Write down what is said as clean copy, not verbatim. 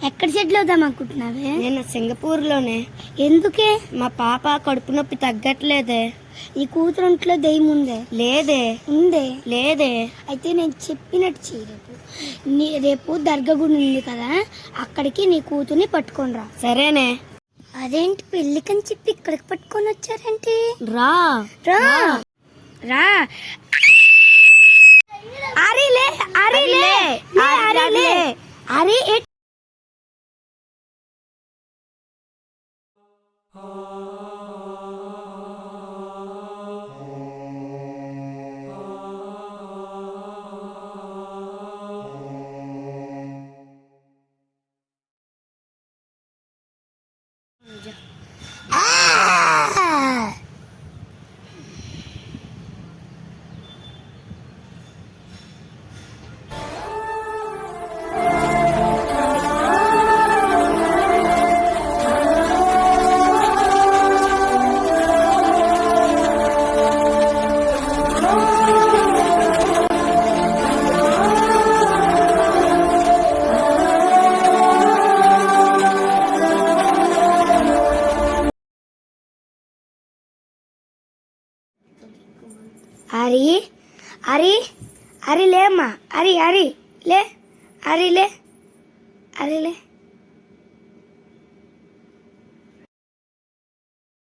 ఎక్కడ సెటిల్ అవుదాం అనుకుంటున్నావే? నేను సింగపూర్లోనే. ఎందుకే? మా పాప కడుపు నొప్పి తగ్గట్లేదే. ఈ కూతురుంట్లో దెయ్యం ఉందే? లేదే. ఉందే? లేదే. అయితే నేను చెప్పినట్టు చెయ్యి. రేపు దర్గా గుడి ఉంది కదా, అక్కడికి నీ కూతుర్ని పట్టుకొని రా. సరేనే. అదేంటి పెళ్ళికని చెప్పి ఇక్కడికి పట్టుకొని వచ్చారేంటి? రా రా రా. అరేలే అరేలే అరేలే అరే. అరి అరి అరి లేమ్మా. అరి అరి లే. అరి లే. అరి లే.